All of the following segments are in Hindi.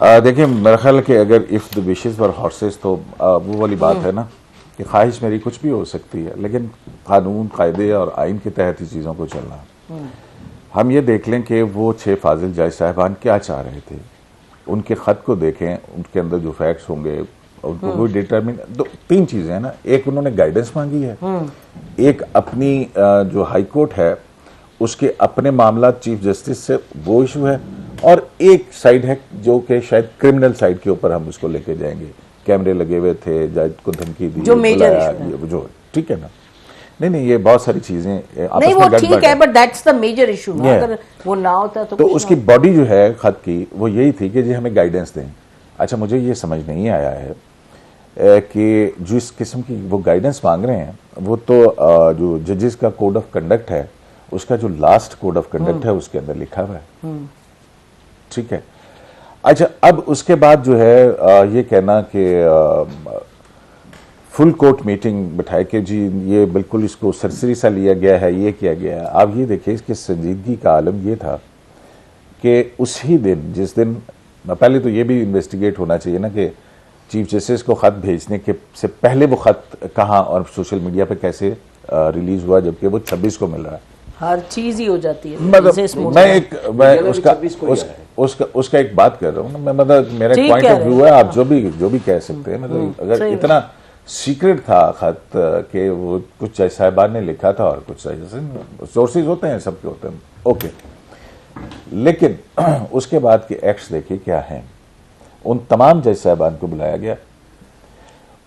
देखिए मेरा ख्याल है कि अगर if the wishes were horses तो वो वाली बात है ना कि ख्वाहिश मेरी कुछ भी हो सकती है, लेकिन कानून कायदे और आइन के तहत ही चीज़ों को चलना। हम ये देख लें कि वो 6 फाजिल जज साहिबान क्या चाह रहे थे, उनके ख़त को देखें, उनके अंदर जो फैक्ट्स होंगे उनको कोई डिटरमिन। 3 चीज़ें हैं ना, एक उन्होंने गाइडेंस मांगी है, एक अपनी जो हाई कोर्ट है उसके अपने मामला चीफ जस्टिस से वो इशू है, और एक साइड है जो कि शायद क्रिमिनल साइड के ऊपर हम उसको लेके जाएंगे। कैमरे लगे हुए थे, जज को धमकी दी, जो मेजर इशू जो ठीक है ना। नहीं ये बहुत सारी चीजें नहीं, वो ठीक है, but that's the major issue ना। अगर वो ना होता तो उसकी बॉडी जो है खत की वो यही थी कि जी हमें गाइडेंस दें। अच्छा, मुझे ये समझ नहीं आया है कि जिस किस्म की वो गाइडेंस मांग रहे हैं वो तो जो जजेस का कोड ऑफ कंडक्ट है उसका जो लास्ट कोड ऑफ कंडक्ट है उसके अंदर लिखा हुआ है, ठीक है। अच्छा, अब उसके बाद जो है ये कहना कि फुल कोर्ट मीटिंग बिठाए के जी ये बिल्कुल इसको सरसरी सा लिया गया है, ये किया गया है। आप ये देखिए इसकी संजीदगी का आलम ये था कि उसी दिन जिस दिन पहले तो ये भी इन्वेस्टिगेट होना चाहिए ना कि चीफ जस्टिस को खत भेजने के से पहले वो खत कहाँ और सोशल मीडिया पे कैसे रिलीज हुआ, जबकि वो 26 को मिल रहा है। हर चीज ही हो जाती है। मतलब मैं उसका एक बात कर रहा हूँ ना, मतलब मेरा पॉइंट ऑफ व्यू है, आप जो भी कह सकते हैं। मतलब अगर इतना सीक्रेट था खत कि वो कुछ जज साहिबान ने लिखा था और कुछ सोर्सेज होते हैं, सबके होते हैं, ओके। लेकिन उसके बाद के एक्ट्स देखिए क्या हैं। उन तमाम जज साहिबान को बुलाया गया,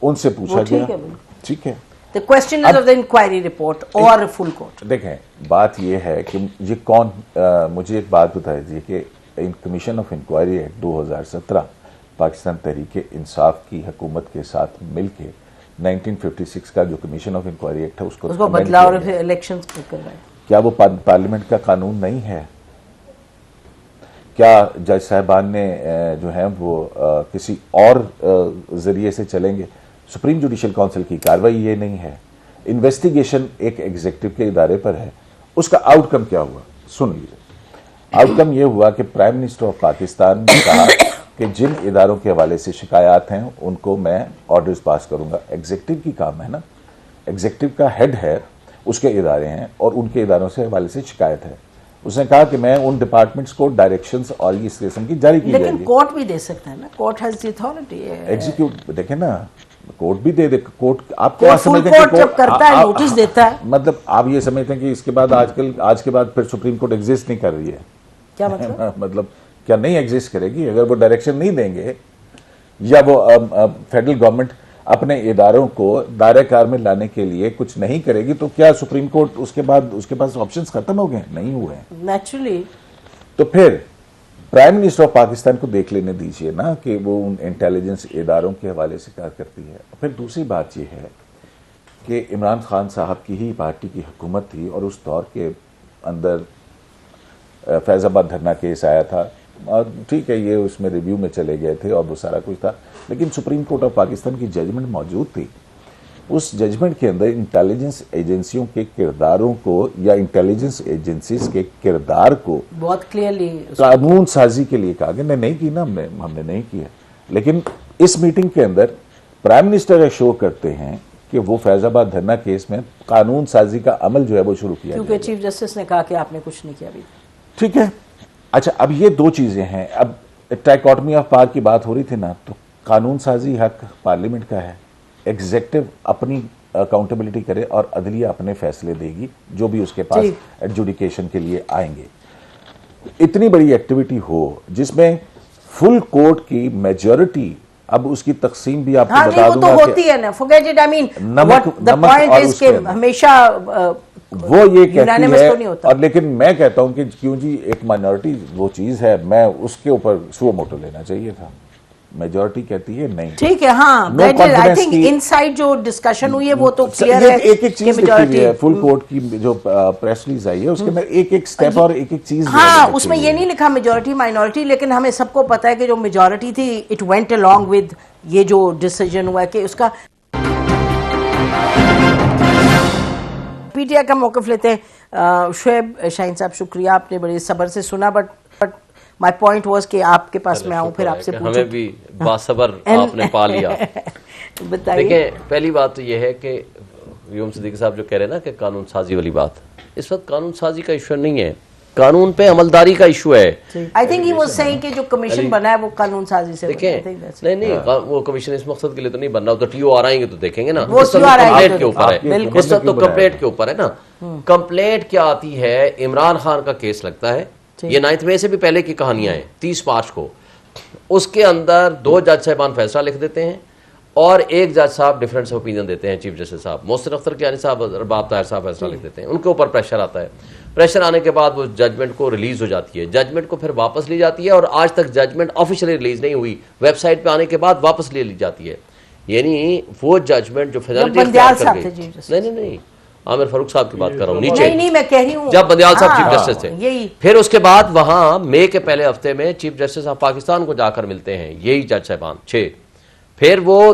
उनसे पूछा गया, ठीक है। The question is of the inquiry report or full court. देखें, बात यह है कि ये कौन मुझे एक बात बता दीजिए कि इन commission of inquiry act 2017 Pakistan Tehreek Insaf की हुकूमत के साथ मिलके 1956 का जो कमीशन ऑफ इंक्वायरी एक्ट है उसको बदला और फिर इलेक्शंस कर रहा है। क्या वो पार्लियामेंट का कानून नहीं है? क्या जज साहिबान ने जो है वो किसी और जरिए से चलेंगे? सुप्रीम जुडिशल काउंसिल की कार्रवाई ये नहीं है। इन्वेस्टिगेशन एक एग्जीक्यूटिव के इदारे पर है। उसका आउटकम क्या हुआ सुन लीजिए। आउटकम ये हुआ कि प्राइम मिनिस्टर ऑफ पाकिस्तान ने कहा कि जिन इदारों के हवाले से शिकायत हैं उनको मैं ऑर्डर्स पास करूंगा। एग्जीक्यूटिव की काम है ना, एग्जीक्यूटिव का हेड है, उसके इदारे हैं और उनके इदारों से हवाले से शिकायत है। उसने कहा कि मैं उन डिपार्टमेंट्स को डायरेक्शंस और इस किस्म की जारी की जाएगी। लेकिन कोर्ट भी दे सकता है ना, court has the authority. Executive देखे ना, कोर्ट भी दे कोर्ट आपको कोर्ट समझते हैं कि जब करता है नोटिस देता है। मतलब आप ये समझते हैं कि इसके बाद आज के बाद फिर सुप्रीम कोर्ट एग्जिस्ट नहीं कर रही है? क्या मतलब? मतलब क्या नहीं एग्जिस्ट करेगी? अगर वो डायरेक्शन नहीं देंगे या वो फेडरल गवर्नमेंट अपने इदारों को दायरे कार में लाने के लिए कुछ नहीं करेगी तो क्या सुप्रीम कोर्ट उसके पास ऑप्शंस खत्म हो गए? नहीं हुए नेचुरली। तो फिर प्राइम मिनिस्टर ऑफ पाकिस्तान को देख लेने दीजिए ना कि वो उन इंटेलिजेंस इदारों के हवाले से क्या करती है। फिर दूसरी बात यह है कि इमरान खान साहब की ही पार्टी की हुकूमत थी और उस दौर के अंदर फैजाबाद धरना केस आया था और ठीक है ये उसमें रिव्यू में चले गए थे और वो सारा कुछ था, लेकिन सुप्रीम कोर्ट ऑफ पाकिस्तान की जजमेंट मौजूद थी। उस जजमेंट के अंदर इंटेलिजेंस एजेंसियों के किरदारों को या इंटेलिजेंस एजेंसीज के किरदार को बहुत क्लियरली कानून साजी के लिए कहा गया। नहीं की ना, हमने नहीं किया। लेकिन इस मीटिंग के अंदर प्राइम मिनिस्टर एश्योर करते हैं कि वो फैजाबाद धरना केस में कानून साजी का अमल जो है वो शुरू किया, क्योंकि चीफ जस्टिस ने कहा कि आपने कुछ नहीं किया अभी। ठीक है। अच्छा, अब ये 2 चीजें हैं। अब ट्राइकोटमी ऑफ पावर की बात हो रही थी ना, तो कानून साजी हक पार्लियामेंट का है, एग्जीक्यूटिव अपनी अकाउंटेबिलिटी करे और अदलिया अपने फैसले देगी जो भी उसके पास एडजुडिकेशन के लिए आएंगे। इतनी बड़ी एक्टिविटी हो जिसमें फुल कोर्ट की मेजॉरिटी, अब उसकी तकसीम भी आपको बता दूंगा तो होती है ना, forget it. I mean the point is कि हमेशा वो ये कहती है नहीं होता। और लेकिन मैं कहता हूं कि क्यों जी एक माइनॉरिटी वो चीज है, मैं उसके ऊपर सुओ मोटो लेना चाहिए था। मेजॉरिटी कहती है नहीं, ठीक है। हाँ, आई थिंक इनसाइड जो डिस्कशन हुई है वो तो क्लियर है। एक एक चीज लिखी है फुल कोर्ट की जो प्रेस रिलीज आई है उसके अंदर एक एक स्टेप और एक एक चीज। हाँ, उसमें ये नहीं लिखा मेजॉरिटी माइनॉरिटी, लेकिन हमें सबको पता है कि जो मेजॉरिटी थी इट वेंट अलोंग विद ये जो डिसीजन हुआ कि उसका। पीटीआई का मौक़िफ़ लेते हैं। शुएब शाहीन साहब, शुक्रिया, आपने बड़े सब्र से सुना, बट माय पॉइंट वाज कि आपके पास मैं आऊं फिर आपसे पूछूं। हमें भी बासबर आपने पा लिया। बताइए। देखिए, पहली बात तो यह है कि यूम सिद्दीकी साहब जो कह रहे हैं ना कि कानून साजी वाली बात, इस वक्त कानून साजी का इशू नहीं है, कानून पे अमलदारी का इशू है। I think he was saying कि जो कमीशन बना है वो कानून साजी से देखें, नहीं वो कमीशन इस मकसद के लिए तो नहीं बन रहा, तो TOR आएंगे तो देखेंगे ना, वो कंप्लेंट के ऊपर है, बिल्कुल। इस वक्त तो कंप्लेंट के ऊपर है ना। कंप्लेंट क्या आती है, इमरान खान का केस लगता है, ये 9 मई से भी पहले की कहानियां हैं, 30 मार्च को, उसके अंदर 2 जज साहबान फैसला लिख देते हैं और एक जज साहब डिफरेंस ऑपिनियन देते हैं, चीफ जस्टिस साहब मोहसिन अख्तर कियानी साहब, अरबाब ताहिर साहब फैसला लिख देते हैं, उनके ऊपर प्रेशर आता है, प्रेशर आने के बाद वो जजमेंट को रिलीज हो जाती है, जजमेंट को फिर वापस ली जाती है और आज तक जजमेंट ऑफिशियली रिलीज नहीं हुई, वेबसाइट पे आने के बाद वापस ले ली जाती है। यानी वो जजमेंट जो नहीं आमिर फारूक साहब की बात कर रहा हूँ, नीचे नहीं मैं कह रही हूँ जब बंदियाल साहब चीफ जस्टिस थे, यही फिर उसके बाद वहां मई के पहले हफ्ते में चीफ जस्टिस ऑफ पाकिस्तान को जाकर मिलते हैं यही जज साहबान 6, फिर वो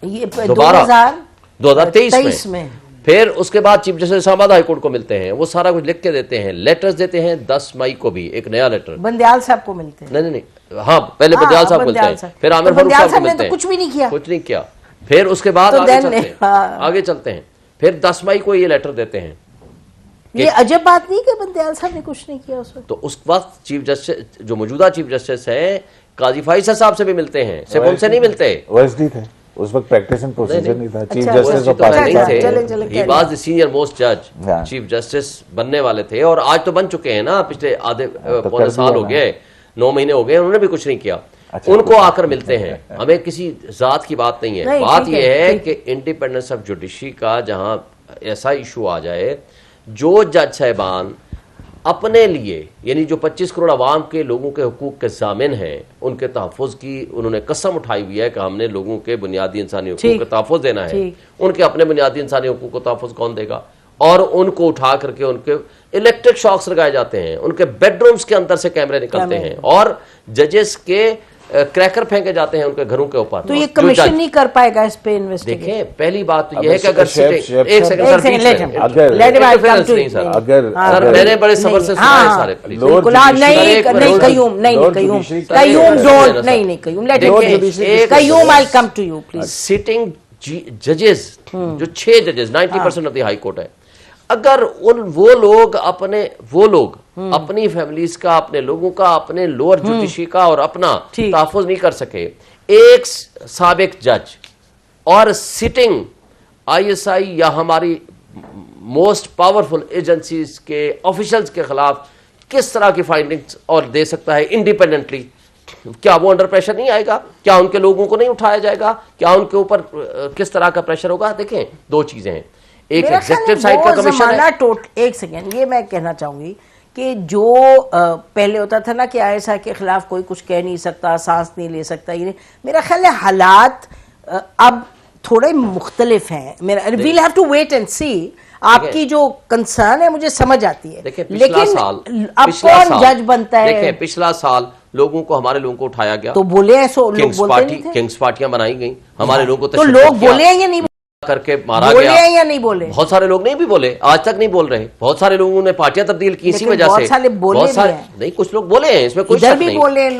दोबारा 2023 में, फिर उसके बाद chief justice Islamabad high court को मिलते हैं, वो सारा कुछ लिख के देते हैं, लेटर्स देते हैं 10 मई को भी एक नया लेटर बंदियाल साहब को मिलते हैं। नहीं हाँ, पहले बंदियाल साहब मिलते हैं, फिर आमिर फारूक साहब को मिलते हैं, कुछ भी नहीं किया, कुछ नहीं किया, फिर उसके बाद आगे चलते हैं, फिर 10 मई को ये लेटर देते हैं। ये अजब बात नहीं कि बंदियाल साहब ने कुछ नहीं किया उस वक्त। तो उस वक्त चीफ जस्टिस जो मौजूदा चीफ जस्टिस हैं काजी फैसल साहब से भी मिलते हैं, सिर्फ उनसे नहीं मिलते, OSD थे उस वक्त, प्रैक्टिस एंड प्रोसीजर नहीं था, चीफ अच्छा, जस्टिस ऑफ नहीं पाकिस्तान थे, he was the senior most जज, हाँ। चीफ जस्टिस बनने वाले थे और आज तो बन चुके हैं ना, पिछले आधे तो पौने साल हो गए, 9 महीने हो गए, उन्होंने भी कुछ नहीं किया। अच्छा, उनको आकर मिलते हैं, हमें किसी जात की बात नहीं है, नहीं, बात ठीक यह है, है कि इंडिपेंडेंस ऑफ जुडिशरी का जहां ऐसा इशू आ जाए, जो जज साहबान अपने लिए यानी जो 25 करोड़ आवाम के लोगों के हुकूक के जामिन हैं, उनके तहफ़्फ़ुज़ की उन्होंने कसम उठाई हुई है कि हमने लोगों के बुनियादी इंसानी हुकूक का तहफ़्फ़ुज़ देना है, उनके अपने बुनियादी इंसानी हुकूक को तहफ़्फ़ुज़ कौन देगा? और उनको उठा करके उनके इलेक्ट्रिक शॉक्स लगाए जाते हैं, उनके बेडरूम्स के अंदर से कैमरे निकलते हैं और जजेस के क्रैकर फेंके जाते हैं उनके घरों के ऊपर। तो ये कमीशन नहीं कर पाएगा इस पे इन्वेस्टिगेशन? देखें, पहली बात तो यह है कि अगर मैंने बड़े सबर से सुना है सारे, सिटिंग जजेस जो 6 जजेस 90% ऑफ द हाई कोर्ट है, अगर वो लोग अपनी फैमिलीज का, अपने लोगों का, अपने लोअर जुडिशरी का और अपना तहफ़्फ़ुज़ नहीं कर सके, एक साबिक जज और सिटिंग ISI या हमारी मोस्ट पावरफुल एजेंसीज के ऑफिशियल्स के खिलाफ किस तरह की फाइंडिंग्स और दे सकता है इंडिपेंडेंटली? क्या वो अंडर प्रेशर नहीं आएगा? क्या उनके लोगों को नहीं उठाया जाएगा? क्या उनके ऊपर किस तरह का प्रेशर होगा? देखें, 2 चीजें हैं, एक एग्जीक्यूटिव साइड का कमीशन है। एक सेकेंड, ये मैं कहना चाहूंगी कि जो पहले होता था ना कि ISI के खिलाफ कोई कुछ कह नहीं सकता, सांस नहीं ले सकता, ये मेरा ख्याल है हालात अब थोड़े मुख्तलिफ हैं। मेरा we'll have to wait and see. आपकी जो कंसर्न है मुझे समझ आती है, लेकिन अब कौन जज बनता है? देखिए, पिछला साल लोगों को, हमारे लोगों को उठाया गया, तो बोले हैं, सो लोग बोलते नहीं थे, किंग्स पार्टियां बनाई गई, हमारे लोगों को तो लोग बोले हैं या नहीं करके मारा बोले गया, या नहीं बोले? बहुत सारे लोग नहीं भी बोले, आज तक नहीं बोल रहे, बहुत सारे लोगों ने पार्टियां तब्दील की इसी वजह से, बहुत सारे नहीं, कुछ लोग बोले हैं, इसमें कोई शक नहीं,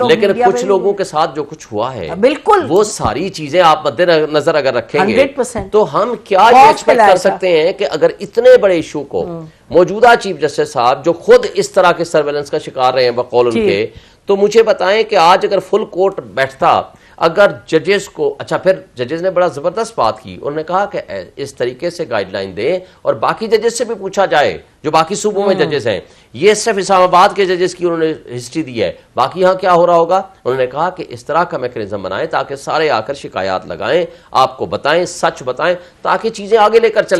लेकिन कुछ लोगों के साथ जो कुछ हुआ है, बिल्कुल वो सारी चीजें आप मद्देनजर अगर रखेंगे 100%, तो हम क्या एक्सपेक्ट कर सकते हैं कि अगर इतने बड़े इशू को मौजूदा चीफ जस्टिस साहब जो खुद इस तरह के सर्वेलेंस का शिकार रहे हैं बकौल उनके, तो मुझे बताएं कि आज अगर फुल कोर्ट बैठता, अगर जजेस को, अच्छा फिर जजेस ने बड़ा जबरदस्त बात की, उन्होंने कहा कि इस तरीके से गाइडलाइन दें और बाकी जजेस से भी पूछा जाए जो बाकी सूबों में जजेस हैं। ये सिर्फ इस्लामाबाद के जजेस की उन्होंने हिस्ट्री दी है, बाकी यहाँ क्या हो रहा होगा? उन्होंने कहा कि इस तरह का मैकेनिज्म बनाएं ताकि सारे आकर शिकायत लगाएं, आपको बताएं, सच बताएं, ताकि चीजें आगे लेकर चलें।